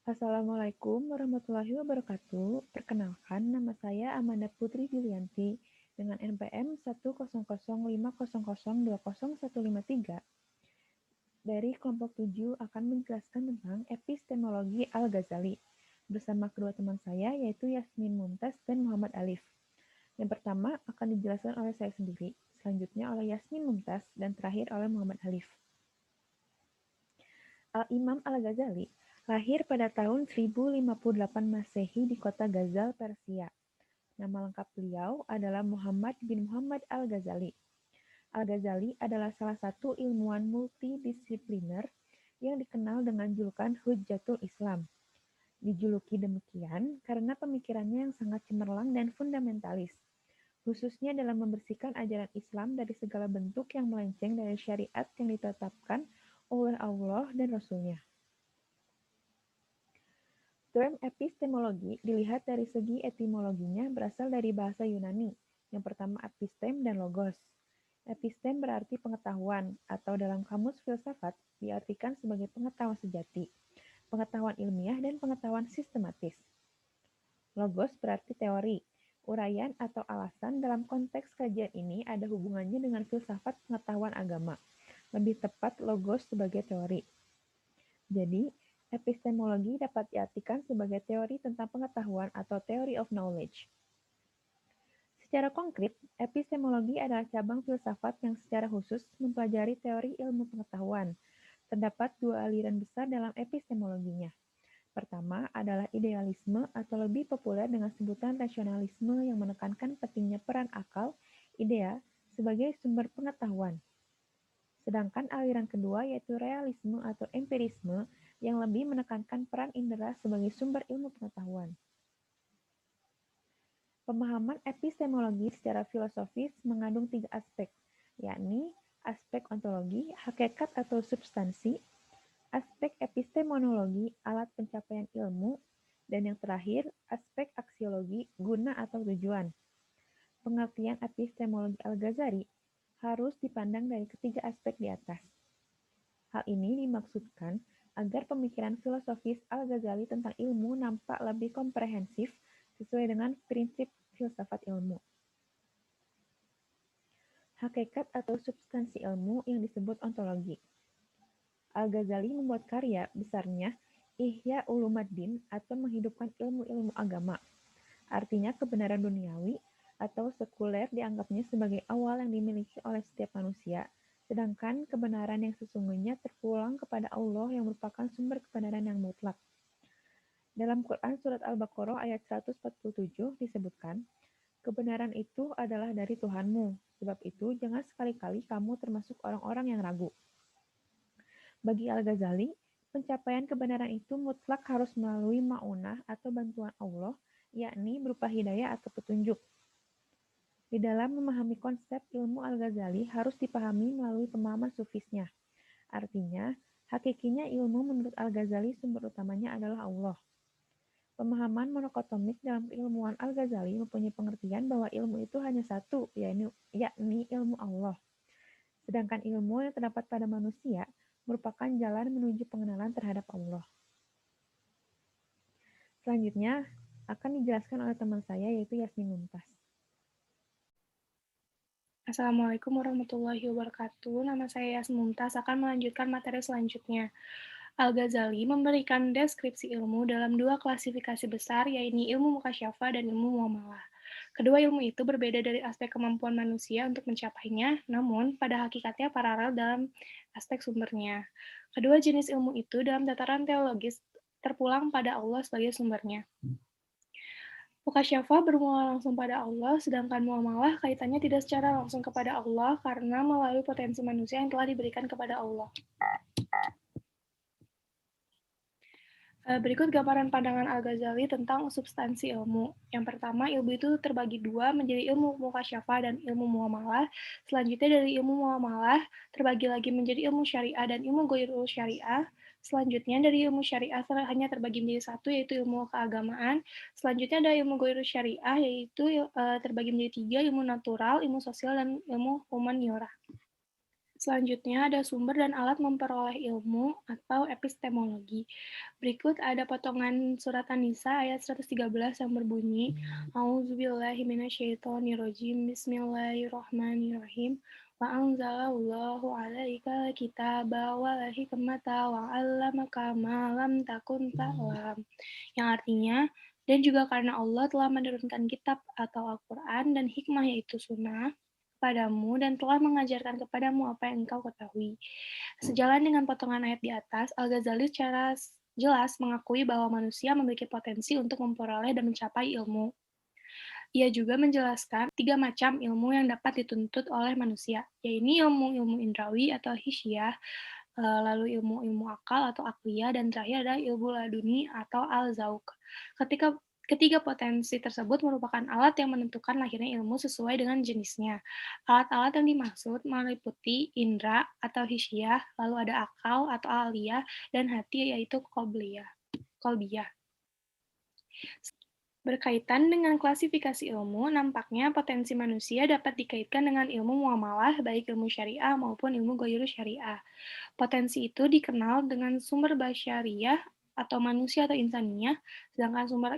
Assalamualaikum warahmatullahi wabarakatuh. Perkenalkan, nama saya Amanda Putri Julianti dengan NPM 10050200153 dari kelompok 7 akan menjelaskan tentang epistemologi Al-Ghazali bersama kedua teman saya yaitu Yasmin Mumtaz dan Muhammad Alif. Yang pertama akan dijelaskan oleh saya sendiri, selanjutnya oleh Yasmin Mumtaz, dan terakhir oleh Muhammad Alif. Al-Imam Al-Ghazali lahir pada tahun 1058 Masehi di kota Ghazal, Persia. Nama lengkap beliau adalah Muhammad bin Muhammad Al-Ghazali. Al-Ghazali adalah salah satu ilmuwan multidisipliner yang dikenal dengan julukan Hujjatul Islam. Dijuluki demikian karena pemikirannya yang sangat cemerlang dan fundamentalis, khususnya dalam membersihkan ajaran Islam dari segala bentuk yang melenceng dari syariat yang ditetapkan oleh Allah dan Rasul-Nya. Term epistemologi dilihat dari segi etimologinya berasal dari bahasa Yunani. Yang pertama epistem dan logos. Epistem berarti pengetahuan, atau dalam kamus filsafat diartikan sebagai pengetahuan sejati, pengetahuan ilmiah, dan pengetahuan sistematis. Logos berarti teori, uraian atau alasan. Dalam konteks kajian ini ada hubungannya dengan filsafat pengetahuan agama. Lebih tepat logos sebagai teori. Jadi, epistemologi dapat diartikan sebagai teori tentang pengetahuan atau theory of knowledge. Secara konkret, epistemologi adalah cabang filsafat yang secara khusus mempelajari teori ilmu pengetahuan. Terdapat dua aliran besar dalam epistemologinya. Pertama adalah idealisme atau lebih populer dengan sebutan rasionalisme yang menekankan pentingnya peran akal, idea, sebagai sumber pengetahuan. Sedangkan aliran kedua yaitu realisme atau empirisme yang lebih menekankan peran indera sebagai sumber ilmu pengetahuan. Pemahaman epistemologi secara filosofis mengandung tiga aspek, yakni aspek ontologi, hakikat atau substansi, aspek epistemologi, alat pencapaian ilmu, dan yang terakhir, aspek aksiologi, guna atau tujuan. Pengertian epistemologi Al-Ghazali harus dipandang dari ketiga aspek di atas. Hal ini dimaksudkan agar pemikiran filosofis Al-Ghazali tentang ilmu nampak lebih komprehensif sesuai dengan prinsip filsafat ilmu. Hakikat atau substansi ilmu yang disebut ontologi. Al-Ghazali membuat karya besarnya Ihya Ulumuddin atau menghidupkan ilmu-ilmu agama. Artinya kebenaran duniawi atau sekuler dianggapnya sebagai awal yang dimiliki oleh setiap manusia, sedangkan kebenaran yang sesungguhnya terpulang kepada Allah yang merupakan sumber kebenaran yang mutlak. Dalam Quran Surat Al-Baqarah ayat 147 disebutkan, kebenaran itu adalah dari Tuhanmu, sebab itu jangan sekali-kali kamu termasuk orang-orang yang ragu. Bagi Al-Ghazali, pencapaian kebenaran itu mutlak harus melalui ma'unah atau bantuan Allah, yakni berupa hidayah atau petunjuk. Di dalam memahami konsep ilmu Al-Ghazali harus dipahami melalui pemahaman sufisnya. Artinya, hakikinya ilmu menurut Al-Ghazali sumber utamanya adalah Allah. Pemahaman monokotomik dalam keilmuan Al-Ghazali mempunyai pengertian bahwa ilmu itu hanya satu, yakni ilmu Allah. Sedangkan ilmu yang terdapat pada manusia merupakan jalan menuju pengenalan terhadap Allah. Selanjutnya akan dijelaskan oleh teman saya yaitu Yasmin Mumtaz. Assalamualaikum warahmatullahi wabarakatuh. Nama saya Yasmin Mumtaz akan melanjutkan materi selanjutnya. Al-Ghazali memberikan deskripsi ilmu dalam dua klasifikasi besar, yaitu ilmu mukasyafah dan ilmu muamalah. Kedua ilmu itu berbeda dari aspek kemampuan manusia untuk mencapainya, namun pada hakikatnya paralel dalam aspek sumbernya. Kedua jenis ilmu itu dalam tataran teologis terpulang pada Allah sebagai sumbernya. Mukasyafah bermula langsung pada Allah, sedangkan muamalah kaitannya tidak secara langsung kepada Allah karena melalui potensi manusia yang telah diberikan kepada Allah. Berikut gambaran pandangan Al-Ghazali tentang substansi ilmu. Yang pertama, ilmu itu terbagi dua menjadi ilmu mukasyafah dan ilmu muamalah. Selanjutnya dari ilmu muamalah terbagi lagi menjadi ilmu syariah dan ilmu ghairul syariah. Selanjutnya dari ilmu syariah hanya terbagi menjadi satu, yaitu ilmu keagamaan. Selanjutnya ada ilmu ghairul syariah, yaitu terbagi menjadi tiga, ilmu natural, ilmu sosial, dan ilmu humaniora. Selanjutnya ada sumber dan alat memperoleh ilmu atau epistemologi. Berikut ada potongan surat An-Nisa ayat 113 yang berbunyi, A'udzubillahi minasyaitonirrajim, Bismillahirrahmanirrahim, wa anzalallahu alaika kitaba wal hikmata wa 'allamaka ma lam takun ta'lam. Yang artinya, dan juga karena Allah telah menurunkan kitab atau Al-Quran dan hikmah yaitu sunnah kepadamu dan telah mengajarkan kepadamu apa yang engkau ketahui. Sejalan dengan potongan ayat di atas, Al-Ghazali secara jelas mengakui bahwa manusia memiliki potensi untuk memperoleh dan mencapai ilmu. Ia juga menjelaskan 3 macam ilmu yang dapat dituntut oleh manusia, yaitu ilmu-ilmu indrawi atau hisyah, lalu ilmu-ilmu akal atau akliyah, dan terakhir ada ilmu laduni atau al-zauk. Ketiga potensi tersebut merupakan alat yang menentukan lahirnya ilmu sesuai dengan jenisnya. Alat-alat yang dimaksud meliputi indra atau hisyah, lalu ada akal atau aliyah, dan hati yaitu kolbiyah. Berkaitan dengan klasifikasi ilmu, nampaknya potensi manusia dapat dikaitkan dengan ilmu muamalah, baik ilmu syariah maupun ilmu ghairu syariah. Potensi itu dikenal dengan sumber basyariyah atau manusia atau insaniyah, sedangkan sumber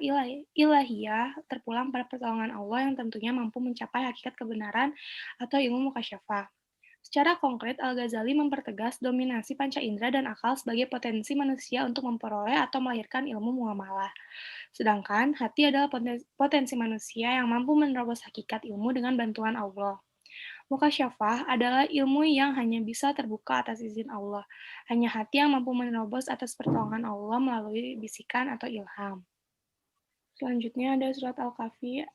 ilahiyah terpulang pada pertolongan Allah yang tentunya mampu mencapai hakikat kebenaran atau ilmu mukasyafah. Secara konkret, Al-Ghazali mempertegas dominasi panca indera dan akal sebagai potensi manusia untuk memperoleh atau melahirkan ilmu muamalah. Sedangkan hati adalah potensi manusia yang mampu menerobos hakikat ilmu dengan bantuan Allah. Mukasyafah adalah ilmu yang hanya bisa terbuka atas izin Allah. Hanya hati yang mampu menerobos atas pertolongan Allah melalui bisikan atau ilham. Selanjutnya ada surat Al-Kahfi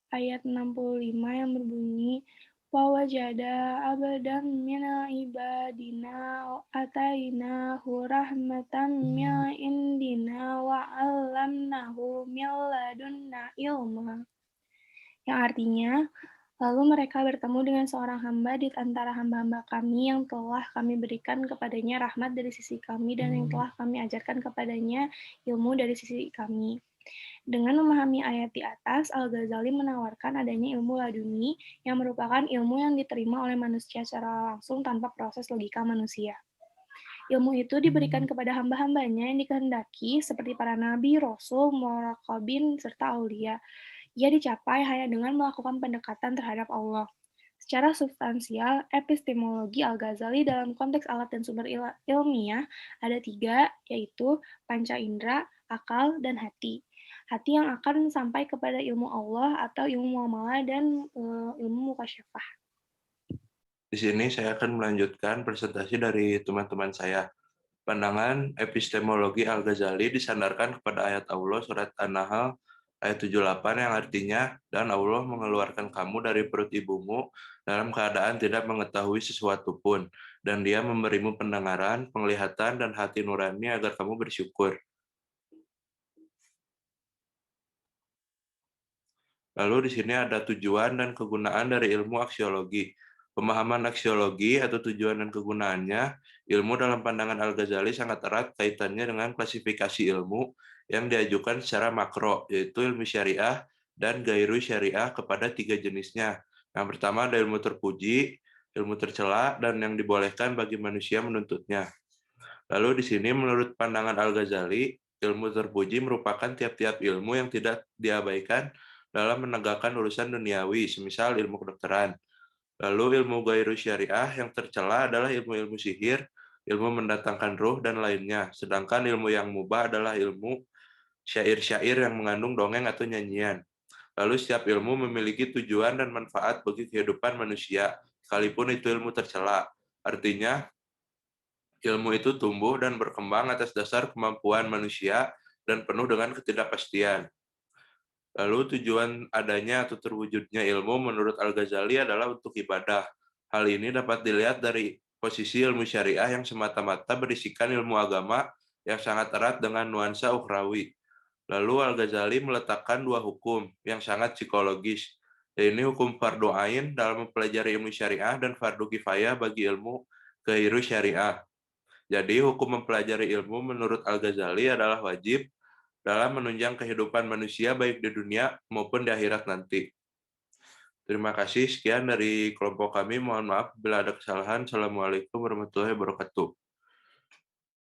ayat 65 yang berbunyi, wawajada abdan mina ibadina atainahu rahmatan min indina wa 'allamnahu min ladunna ilma. Yang artinya, lalu mereka bertemu dengan seorang hamba di antara hamba-hamba kami yang telah kami berikan kepadanya rahmat dari sisi kami dan yang telah kami ajarkan kepadanya ilmu dari sisi kami. Dengan memahami ayat di atas, Al-Ghazali menawarkan adanya ilmu laduni yang merupakan ilmu yang diterima oleh manusia secara langsung tanpa proses logika manusia. Ilmu itu diberikan kepada hamba-hambanya yang dikehendaki seperti para nabi, rasul, muraqabin, serta aulia. Ia dicapai hanya dengan melakukan pendekatan terhadap Allah. Secara substansial, epistemologi Al-Ghazali dalam konteks alat dan sumber ilmiah ada 3, yaitu panca indera, akal, dan hati. Hati yang akan sampai kepada ilmu Allah atau ilmu muamalah dan ilmu mukasyafah. Di sini saya akan melanjutkan presentasi dari teman-teman saya. Pandangan epistemologi Al-Ghazali disandarkan kepada ayat Allah surat An-Nahl ayat 78 yang artinya, dan Allah mengeluarkan kamu dari perut ibumu dalam keadaan tidak mengetahui sesuatu pun, dan dia memberimu pendengaran, penglihatan, dan hati nurani agar kamu bersyukur. Lalu di sini ada tujuan dan kegunaan dari ilmu aksiologi. Pemahaman aksiologi atau tujuan dan kegunaannya, ilmu dalam pandangan Al-Ghazali sangat erat kaitannya dengan klasifikasi ilmu yang diajukan secara makro, yaitu ilmu syariah dan gairu syariah kepada 3 jenisnya. Yang pertama ada ilmu terpuji, ilmu tercela, dan yang dibolehkan bagi manusia menuntutnya. Lalu di sini menurut pandangan Al-Ghazali, ilmu terpuji merupakan tiap-tiap ilmu yang tidak diabaikan dalam menegakkan urusan duniawi, semisal ilmu kedokteran. Lalu ilmu gairu syariah yang tercela adalah ilmu-ilmu sihir, ilmu mendatangkan ruh, dan lainnya. Sedangkan ilmu yang mubah adalah ilmu syair-syair yang mengandung dongeng atau nyanyian. Lalu setiap ilmu memiliki tujuan dan manfaat bagi kehidupan manusia, sekalipun itu ilmu tercela. Artinya, ilmu itu tumbuh dan berkembang atas dasar kemampuan manusia dan penuh dengan ketidakpastian. Lalu tujuan adanya atau terwujudnya ilmu menurut Al-Ghazali adalah untuk ibadah. Hal ini dapat dilihat dari posisi ilmu syariah yang semata-mata berisikan ilmu agama yang sangat erat dengan nuansa ukhrawi. Lalu Al-Ghazali meletakkan 2 hukum yang sangat psikologis, yaitu hukum fardu ain dalam mempelajari ilmu syariah dan fardu kifayah bagi ilmu ghairu syariah. Jadi hukum mempelajari ilmu menurut Al-Ghazali adalah wajib dalam menunjang kehidupan manusia baik di dunia maupun di akhirat nanti. Terima kasih. Sekian dari kelompok kami. Mohon maaf bila ada kesalahan. Assalamualaikum warahmatullahi wabarakatuh.